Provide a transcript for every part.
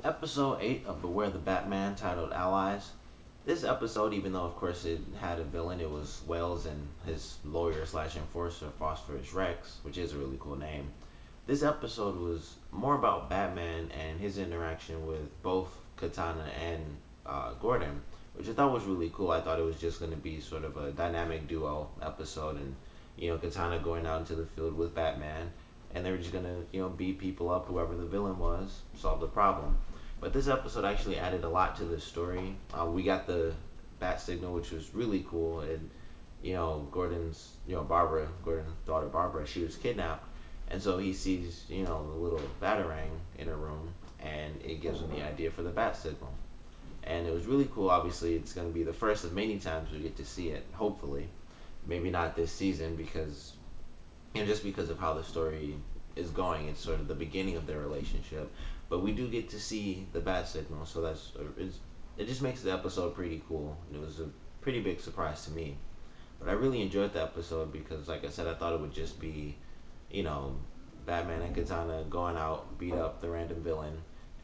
Episode 8 of Beware the Batman, titled Allies. This episode, even though of course it had a villain, it was Wells and his lawyer slash enforcer, Phosphorus Rex, which is a really cool name. This episode was more about Batman and his interaction with both Katana and Gordon, which I thought was really cool. I thought it was just going to be sort of a dynamic duo episode, and Katana going out into the field with Batman, and they were just gonna beat people up, whoever the villain was, solve the problem. But this episode actually added a lot to the story. We got the bat signal, which was really cool, and Gordon's Barbara, Gordon's daughter Barbara, she was kidnapped, and so he sees the little batarang in her room, and it gives him the idea for the bat signal. And it was really cool. Obviously, it's going to be the first of many times we get to see it. Hopefully, maybe not this season because just because of how the story is going. It's sort of the beginning of their relationship, but we do get to see the bat signal, so it just makes the episode pretty cool. It was a pretty big surprise to me, but I really enjoyed the episode because, like I said, I thought it would just be, you know, Batman and Katana going out, beat up the random villain,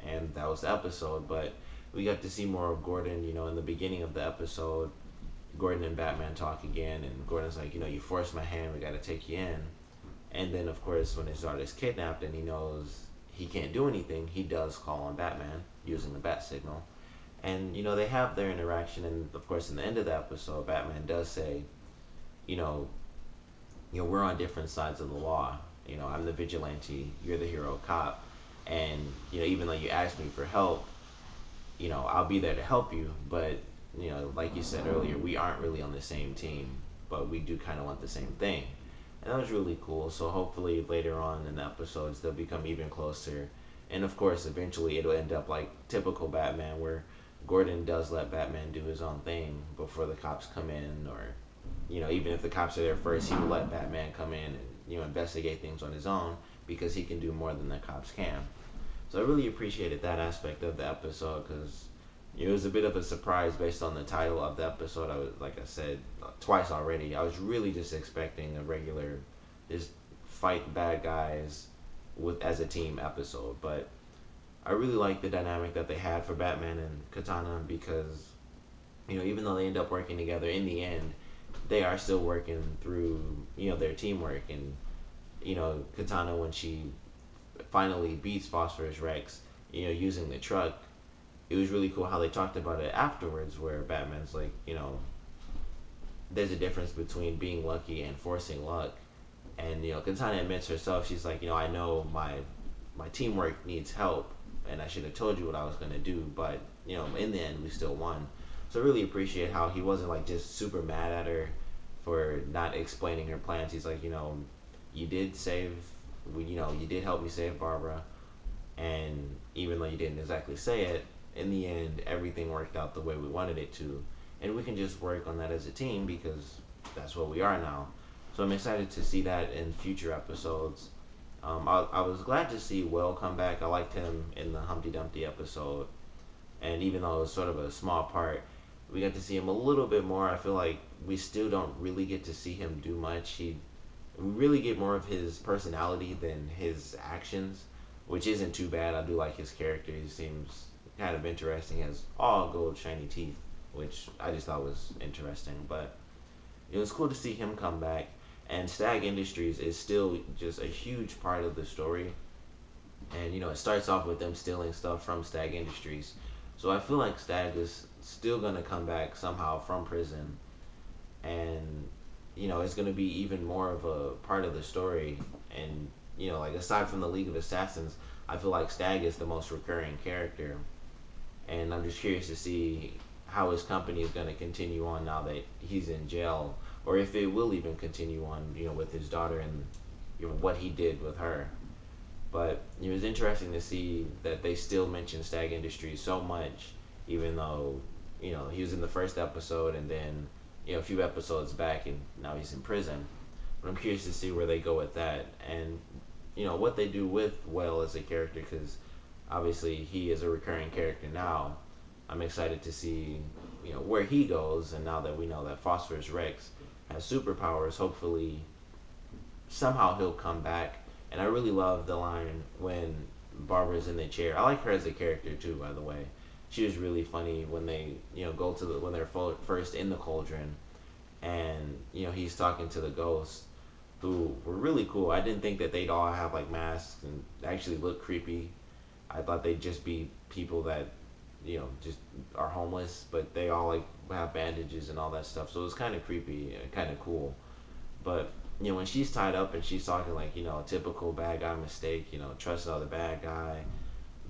and that was the episode. But we got to see more of Gordon. In the beginning of the episode, Gordon and Batman talk again, and Gordon's like, you forced my hand, we got to take you in. And then, of course, when his daughter's kidnapped and he knows he can't do anything, he does call on Batman using the bat signal. And, they have their interaction. And, of course, in the end of the episode, Batman does say, you know, we're on different sides of the law. I'm the vigilante, you're the hero cop. And, even though you asked me for help, I'll be there to help you. But, like you said earlier, we aren't really on the same team, but we do kind of want the same thing. And that was really cool. So hopefully later on in the episodes they'll become even closer. And of course, eventually it'll end up like typical Batman, where Gordon does let Batman do his own thing before the cops come in, or even if the cops are there first, he will let Batman come in and investigate things on his own because he can do more than the cops can. So I really appreciated that aspect of the episode because it was a bit of a surprise based on the title of the episode. I was, like I said twice already, I was really just expecting a regular, just fight bad guys with as a team episode. But I really like the dynamic that they had for Batman and Katana because even though they end up working together in the end, they are still working through their teamwork. And Katana, when she finally beats Phosphorus Rex, using the truck, it was really cool how they talked about it afterwards, where Batman's like, there's a difference between being lucky and forcing luck. And Katana admits herself, she's like, I know my teamwork needs help, and I should have told you what I was gonna do, but in the end we still won. So I really appreciate how he wasn't like just super mad at her for not explaining her plans. He's like, you did save, you did help me save Barbara, and even though you didn't exactly say it, in the end everything worked out the way we wanted it to, and we can just work on that as a team because that's what we are now. So I'm excited to see that in future episodes. I was glad to see Will come back. I liked him in the Humpty Dumpty episode, and even though it was sort of a small part, we got to see him a little bit more. I feel like we still don't really get to see him do much. We really get more of his personality than his actions, which isn't too bad. I do like his character. He seems kind of interesting. He has all gold shiny teeth, which I just thought was interesting. But it was cool to see him come back. And Stag Industries is still just a huge part of the story. And it starts off with them stealing stuff from Stag Industries. So I feel like Stag is still gonna come back somehow from prison, and it's gonna be even more of a part of the story. And like aside from the League of Assassins, I feel like Stag is the most recurring character, and I'm just curious to see how his company is going to continue on now that he's in jail, or if it will even continue on, with his daughter and what he did with her. But it was interesting to see that they still mention Stag Industries so much, even though he was in the first episode, and then a few episodes back, and now he's in prison. But I'm curious to see where they go with that, and what they do with Well as a character, because obviously he is a recurring character now. I'm excited to see where he goes, and now that we know that Phosphorus Rex has superpowers, hopefully somehow he'll come back. And I really love the line when Barbara's in the chair. I like her as a character too, by the way. She was really funny when they, go to when they're first in the cauldron, and he's talking to the ghosts, who were really cool. I didn't think that they'd all have like masks and actually look creepy. I thought they'd just be people that, just are homeless, but they all like have bandages and all that stuff. So it was kind of creepy and kind of cool. But when she's tied up and she's talking like a typical bad guy mistake, trust another bad guy,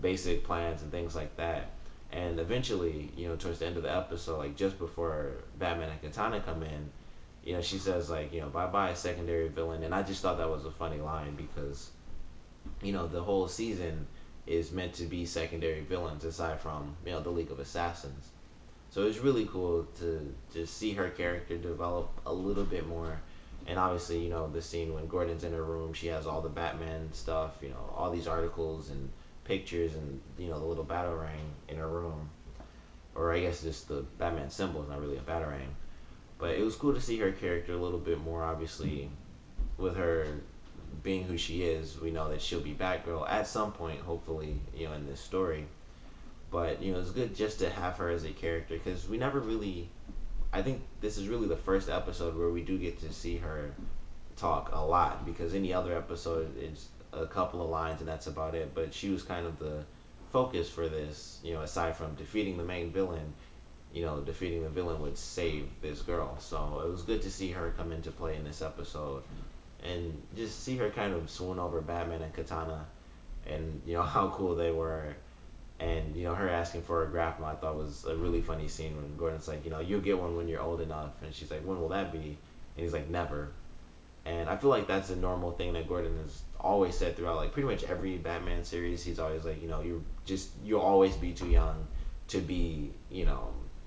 basic plans and things like that. And eventually, towards the end of the episode, like just before Batman and Katana come in, she says like, bye bye secondary villain, and I just thought that was a funny line because, the whole season is meant to be secondary villains aside from the League of Assassins. So it's really cool to just see her character develop a little bit more. And obviously, the scene when Gordon's in her room, she has all the Batman stuff, all these articles and pictures and, the little batarang in her room. Or I guess just the Batman symbol is not really a batarang. But it was cool to see her character a little bit more, obviously, with her being who she is. We know that she'll be Batgirl at some point, hopefully, in this story. But it's good just to have her as a character because we never really. I think this is really the first episode where we do get to see her talk a lot because any other episode it's a couple of lines and that's about it. But she was kind of the focus for this. Aside from defeating the main villain, defeating the villain would save this girl. So it was good to see her come into play in this episode and just see her kind of swoon over Batman and Katana and how cool they were, and her asking for a grapnel I thought was a really funny scene when Gordon's like, you'll get one when you're old enough, and she's like, when will that be? And he's like, never. And I feel like that's a normal thing that Gordon has always said throughout like pretty much every Batman series. He's always like, you'll always be too young to be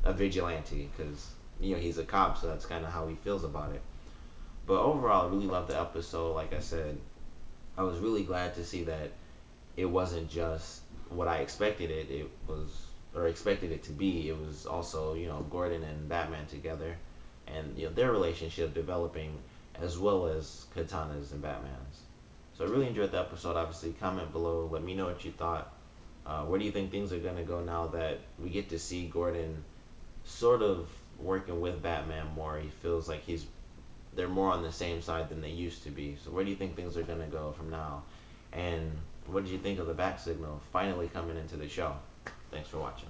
a vigilante because he's a cop, so that's kind of how he feels about it. But overall, I really loved the episode. Like I said, I was really glad to see that it wasn't just what I expected it was, or expected it to be. It was also, Gordon and Batman together, and their relationship developing, as well as Katana's and Batman's. So I really enjoyed the episode. Obviously, comment below. Let me know what you thought. Where do you think things are gonna go now that we get to see Gordon sort of working with Batman more? He feels like they're more on the same side than they used to be. So where do you think things are gonna go from now? And what did you think of the back signal finally coming into the show? Thanks for watching.